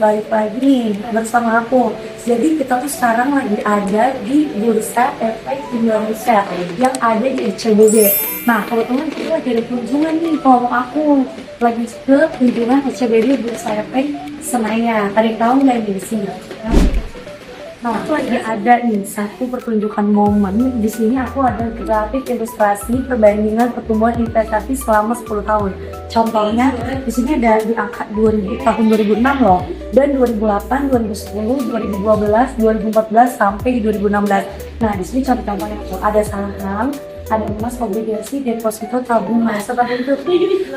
balik lagi nih bersama aku. Jadi kita tuh sekarang lagi ada di Bursa Efek Indonesia yang ada di ICBD. Nah, kebetulan kita lagi ada kunjungan nih, kalau aku lagi ke kunjungan ICBD Bursa Efek Senayan. Ada yang tahu nggak nih di sini? Nah, aku lagi ada nih satu pertunjukan momen. Di sini aku ada grafik ilustrasi perbandingan pertumbuhan investasi selama 10 tahun. Contohnya, di sini ada di angka 2000, tahun 2006 loh, dan 2008, 2010, 2012, 2014 sampai 2016. Nah, di sini contoh-contohnya tuh ada saham, ada emas, obligasi, deposito, tabungan, seperti itu.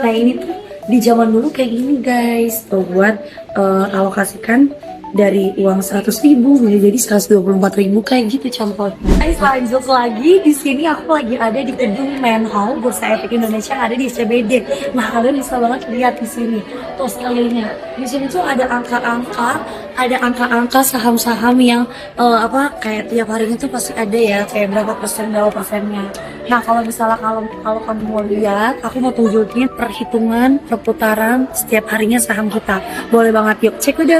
Nah, ini tuh di zaman dulu kayak gini guys, tuh buat alokasikan dari uang 100.000 jadi 124.000 kayak gitu contohnya. Lanjut lagi, di sini aku lagi ada di gedung Menhol Bursa Efek Indonesia yang ada di CBD. Nah, kalian bisa banget lihat di sini tuh sekelilingnya. Di sini tuh ada angka-angka saham-saham yang kayak tiap harinya tuh pasti ada ya, kayak berapa persennya. Nah, kalau misalnya kalau kamu mau lihat, aku mau tunjukin perhitungan perputaran setiap harinya saham kita. Boleh banget, yuk cek udah.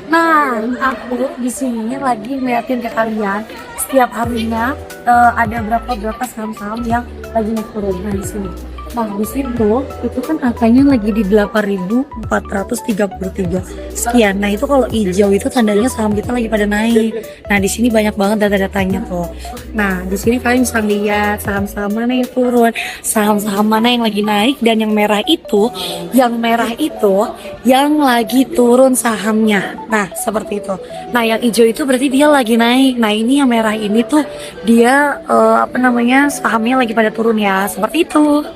Nah, aku di sini lagi ngeliatin ke kalian setiap harinya ada berapa saham-saham yang lagi naik turun. Nah, di sini. Nah, di situ itu kan angkanya lagi di 8.433 sekian. Nah, itu kalau hijau itu tandanya saham kita lagi pada naik. Nah, di sini banyak banget data-datanya tuh. Nah, di sini kalian bisa lihat saham-saham mana yang turun, saham-saham mana yang lagi naik, dan yang merah itu yang lagi turun sahamnya. Nah, seperti itu. Nah, yang hijau itu berarti dia lagi naik. Nah, ini yang merah ini tuh dia sahamnya lagi pada turun ya. Seperti itu.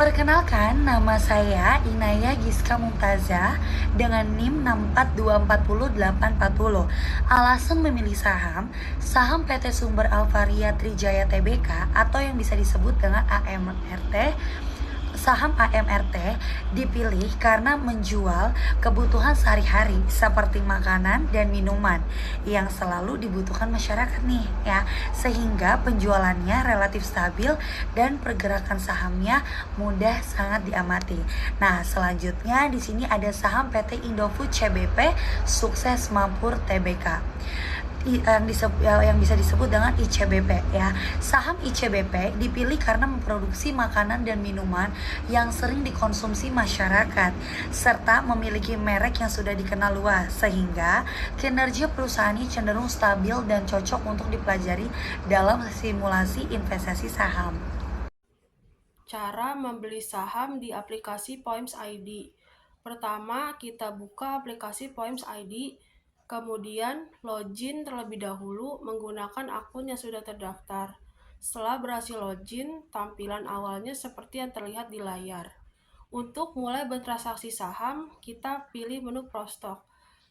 Perkenalkan, nama saya Inaya Giska Mumtazah dengan NIM 64240 Alasan memilih saham PT Sumber Alvaria Trijaya Tbk atau yang bisa disebut dengan AMRT. Saham AMRT dipilih karena menjual kebutuhan sehari-hari seperti makanan dan minuman yang selalu dibutuhkan masyarakat nih ya, sehingga penjualannya relatif stabil dan pergerakan sahamnya mudah sangat diamati. Nah, selanjutnya di sini ada saham PT Indofood CBP Sukses Mampur Tbk yang bisa disebut dengan ICBP ya. Saham ICBP dipilih karena memproduksi makanan dan minuman yang sering dikonsumsi masyarakat serta memiliki merek yang sudah dikenal luas, sehingga kinerja perusahaannya cenderung stabil dan cocok untuk dipelajari dalam simulasi investasi saham. Cara membeli saham di aplikasi Poems ID. Pertama, kita buka aplikasi Poems ID, kemudian login terlebih dahulu menggunakan akun yang sudah terdaftar. Setelah berhasil login, tampilan awalnya seperti yang terlihat di layar. Untuk mulai bertransaksi saham, kita pilih menu Prostock.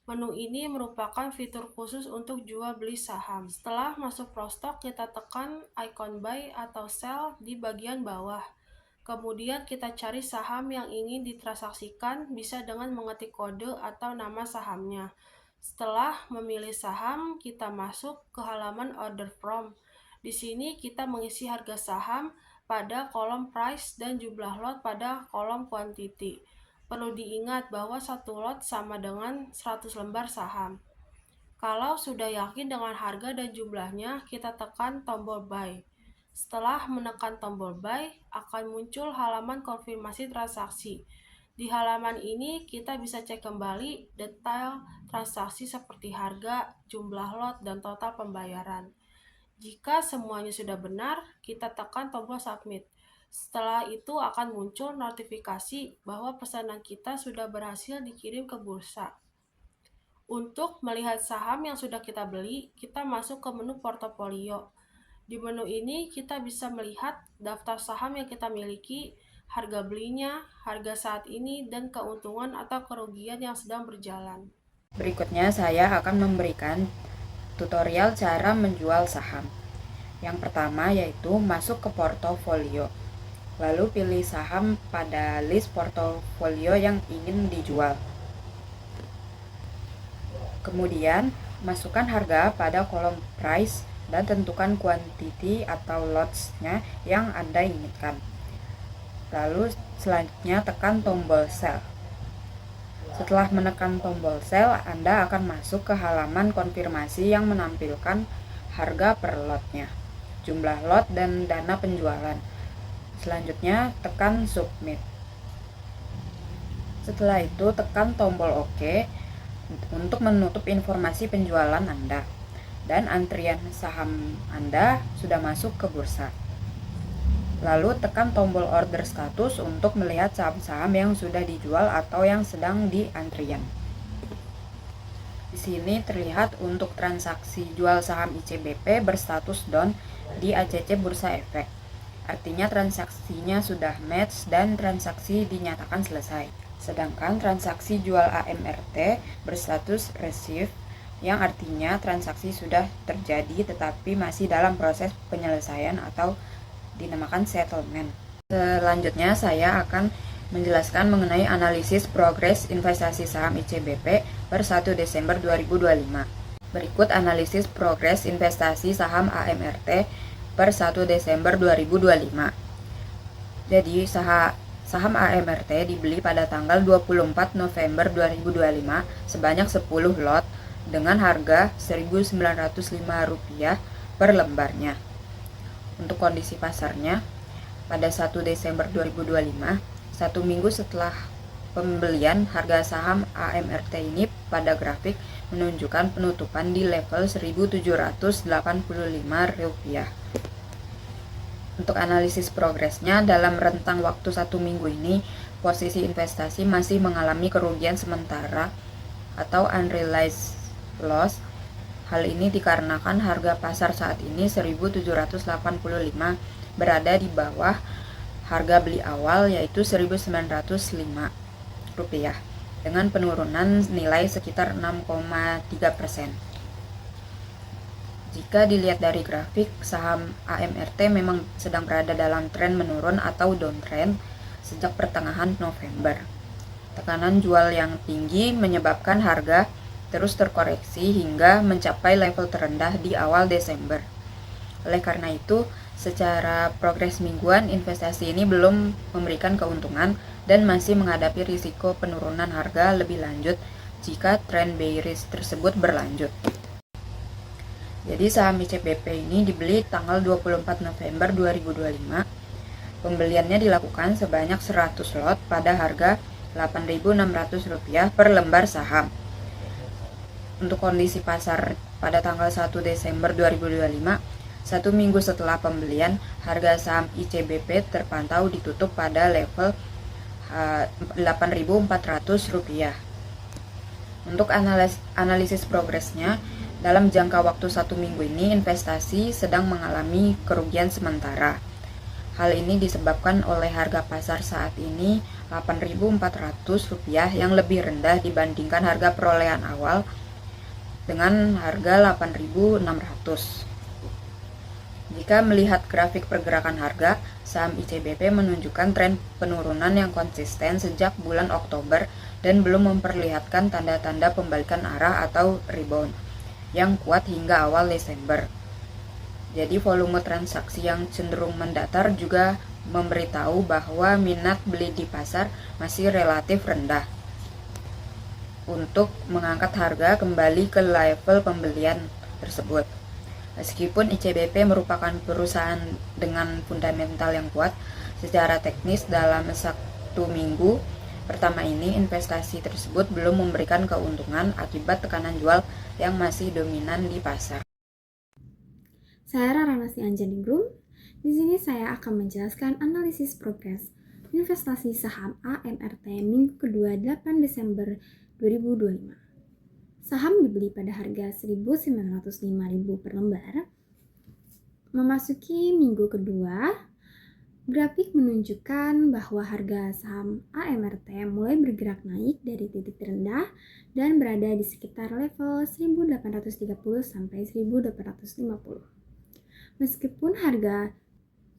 Menu ini merupakan fitur khusus untuk jual beli saham. Setelah masuk Prostock, kita tekan icon buy atau sell di bagian bawah. Kemudian kita cari saham yang ingin ditransaksikan, bisa dengan mengetik kode atau nama sahamnya. Setelah memilih saham, kita masuk ke halaman order from. Di sini kita mengisi harga saham pada kolom price dan jumlah lot pada kolom quantity. Perlu diingat bahwa satu lot sama dengan 100 lembar saham. Kalau sudah yakin dengan harga dan jumlahnya, kita tekan tombol buy. Setelah menekan tombol buy, akan muncul halaman konfirmasi transaksi. Di halaman ini, kita bisa cek kembali detail transaksi seperti harga, jumlah lot, dan total pembayaran. Jika semuanya sudah benar, kita tekan tombol submit. Setelah itu akan muncul notifikasi bahwa pesanan kita sudah berhasil dikirim ke bursa. Untuk melihat saham yang sudah kita beli, kita masuk ke menu portofolio. Di menu ini kita bisa melihat daftar saham yang kita miliki, harga belinya, harga saat ini, dan keuntungan atau kerugian yang sedang berjalan. Berikutnya saya akan memberikan tutorial cara menjual saham. Yang pertama yaitu masuk ke portofolio. Lalu pilih saham pada list portofolio yang ingin dijual. Kemudian, masukkan harga pada kolom price dan tentukan quantity atau lots-nya yang Anda inginkan. Lalu selanjutnya tekan tombol sell. Setelah menekan tombol sell, Anda akan masuk ke halaman konfirmasi yang menampilkan harga per lotnya, jumlah lot, dan dana penjualan. Selanjutnya, tekan submit. Setelah itu, tekan tombol OK untuk menutup informasi penjualan Anda. Dan antrian saham Anda sudah masuk ke bursa. Lalu tekan tombol order status untuk melihat saham-saham yang sudah dijual atau yang sedang di antrian. Di sini terlihat untuk transaksi jual saham ICBP berstatus down di ACC Bursa Efek. Artinya transaksinya sudah match dan transaksi dinyatakan selesai. Sedangkan transaksi jual AMRT berstatus receive, yang artinya transaksi sudah terjadi tetapi masih dalam proses penyelesaian atau dinamakan settlement. Selanjutnya saya akan menjelaskan mengenai analisis progres investasi saham ICBP per 1 Desember 2025. Berikut analisis progres investasi saham AMRT per 1 Desember 2025. Jadi saham AMRT dibeli pada tanggal 24 November 2025 sebanyak 10 lot dengan harga Rp1.905 per lembarnya. Untuk kondisi pasarnya, pada 1 Desember 2025, satu minggu setelah pembelian, harga saham AMRT ini pada grafik menunjukkan penutupan di level Rp1.785. Untuk analisis progresnya, dalam rentang waktu 1 minggu ini, posisi investasi masih mengalami kerugian sementara atau unrealized loss. Hal ini dikarenakan harga pasar saat ini Rp1.785 berada di bawah harga beli awal yaitu Rp1.905 dengan penurunan nilai sekitar 6,3%. Jika dilihat dari grafik, saham AMRT memang sedang berada dalam tren menurun atau downtrend sejak pertengahan November. Tekanan jual yang tinggi menyebabkan harga terus terkoreksi hingga mencapai level terendah di awal Desember. Oleh karena itu, secara progres mingguan, investasi ini belum memberikan keuntungan dan masih menghadapi risiko penurunan harga lebih lanjut jika tren bearish tersebut berlanjut. Jadi saham ICBP ini dibeli tanggal 24 November 2025. Pembeliannya dilakukan sebanyak 100 lot pada harga Rp8.600 per lembar saham. Untuk kondisi pasar pada tanggal 1 Desember 2025, satu minggu setelah pembelian, harga saham ICBP terpantau ditutup pada level Rp8.400. Untuk analisis progresnya, dalam jangka waktu 1 minggu ini, investasi sedang mengalami kerugian sementara. Hal ini disebabkan oleh harga pasar saat ini Rp8.400 yang lebih rendah dibandingkan harga perolehan awal dengan harga Rp8.600. Jika melihat grafik pergerakan harga, saham ICBP menunjukkan tren penurunan yang konsisten sejak bulan Oktober dan belum memperlihatkan tanda-tanda pembalikan arah atau rebound yang kuat hingga awal Desember. Jadi volume transaksi yang cenderung mendatar juga memberitahu bahwa minat beli di pasar masih relatif rendah untuk mengangkat harga kembali ke level pembelian tersebut. Meskipun ICBP merupakan perusahaan dengan fundamental yang kuat, secara teknis dalam 1 minggu pertama ini investasi tersebut belum memberikan keuntungan akibat tekanan jual yang masih dominan di pasar. Saya Rara Nasti Anjaningrum. Di sini saya akan menjelaskan analisis progres investasi saham AMRT minggu kedua 8 Desember 2025. Saham dibeli pada harga 1.905.000 per lembar. Memasuki minggu kedua, grafik menunjukkan bahwa harga saham AMRT mulai bergerak naik dari titik terendah dan berada di sekitar level 1.830 sampai 1.850. Meskipun harga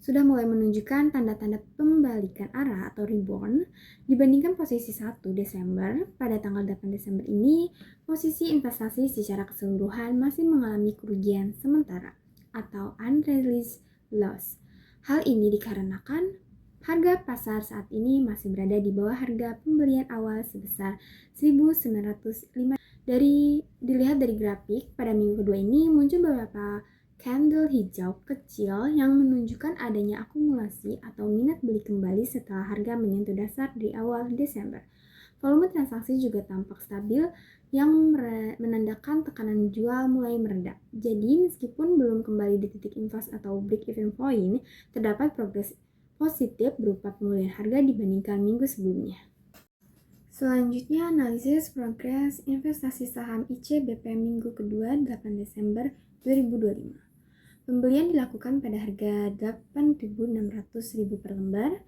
sudah mulai menunjukkan tanda-tanda pembalikan arah atau rebound dibandingkan posisi 1 Desember, pada tanggal 8 Desember ini posisi investasi secara keseluruhan masih mengalami kerugian sementara atau unrealized loss. Hal ini dikarenakan harga pasar saat ini masih berada di bawah harga pembelian awal sebesar 1.905. Dilihat dari grafik, pada minggu kedua ini muncul beberapa candle hijau kecil yang menunjukkan adanya akumulasi atau minat beli kembali setelah harga menyentuh dasar di awal Desember. Volume transaksi juga tampak stabil yang menandakan tekanan jual mulai mereda. Jadi meskipun belum kembali di titik impas atau break-even point, terdapat progres positif berupa pemulihan harga dibandingkan minggu sebelumnya. Selanjutnya, analisis progres investasi saham ICBP minggu kedua 8 Desember 2025. Pembelian dilakukan pada harga 8.600.000 per lembar.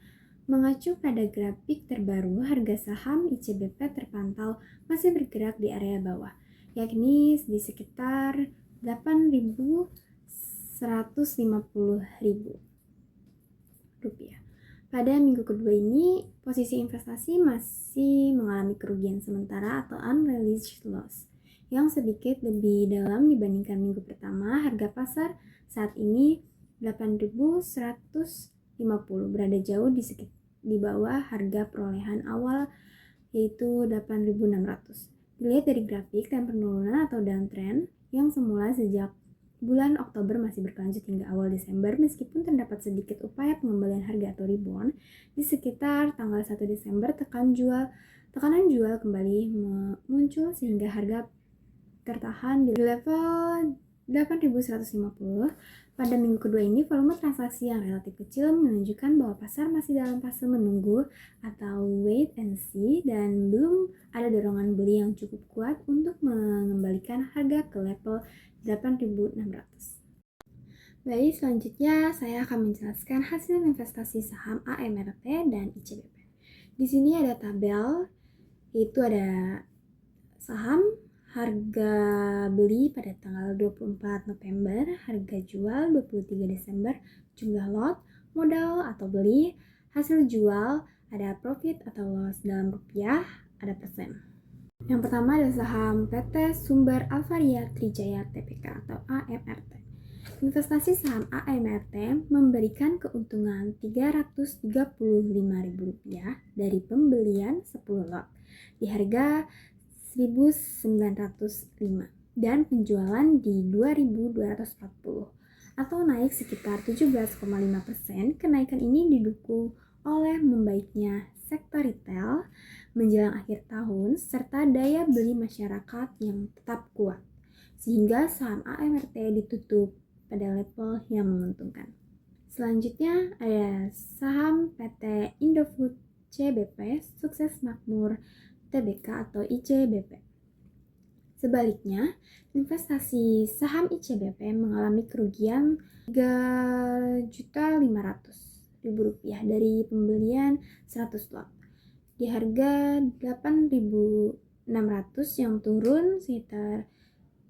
Mengacu pada grafik terbaru, harga saham ICBP terpantau masih bergerak di area bawah, yakni di sekitar 8.150.000 rupiah. Pada minggu kedua ini, posisi investasi masih mengalami kerugian sementara atau unrealized loss yang sedikit lebih dalam dibandingkan minggu pertama. Harga pasar saat ini 8.150, berada jauh di bawah harga perolehan awal yaitu 8.600. Dilihat dari grafik, tren penurunan atau downtrend yang semula sejak bulan Oktober masih berlanjut hingga awal Desember, meskipun terdapat sedikit upaya pengembalian harga atau rebound di sekitar tanggal 1 Desember. Tekanan jual kembali muncul sehingga harga tertahan di level 8.150. Pada minggu kedua ini, volume transaksi yang relatif kecil menunjukkan bahwa pasar masih dalam fase menunggu atau wait and see dan belum ada dorongan beli yang cukup kuat untuk mengembalikan harga ke level 8.600. Baik, selanjutnya saya akan menjelaskan hasil investasi saham AMRT dan ICBP. Di sini ada tabel, yaitu ada saham, harga beli pada tanggal 24 November, harga jual 23 Desember, jumlah lot, modal atau beli, hasil jual, ada profit atau loss dalam rupiah, ada persen. Yang pertama adalah saham PT Sumber Alvaria Trijaya Tbk atau AMRT. Investasi saham AMRT memberikan keuntungan Rp335.000 dari pembelian 10 lot di harga 1.905 dan penjualan di 2.240 atau naik sekitar 17,5%. Kenaikan ini didukung oleh membaiknya sektor retail menjelang akhir tahun serta daya beli masyarakat yang tetap kuat, sehingga saham AMRT ditutup pada level yang menguntungkan. Selanjutnya ada saham PT Indofood CBP Sukses Makmur Tbk atau ICBP. Sebaliknya, investasi saham ICBP mengalami kerugian Rp3.500.000 dari pembelian 100 lot di harga 8.600 yang turun sekitar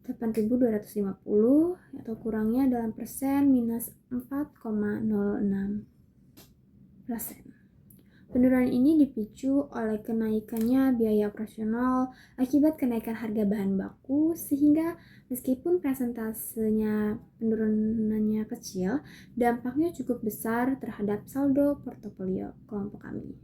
8.250 atau kurangnya dalam persen minus 4,06%. Penurunan ini dipicu oleh kenaikannya biaya operasional akibat kenaikan harga bahan baku, sehingga meskipun persentasenya penurunannya kecil, dampaknya cukup besar terhadap saldo portofolio kelompok kami.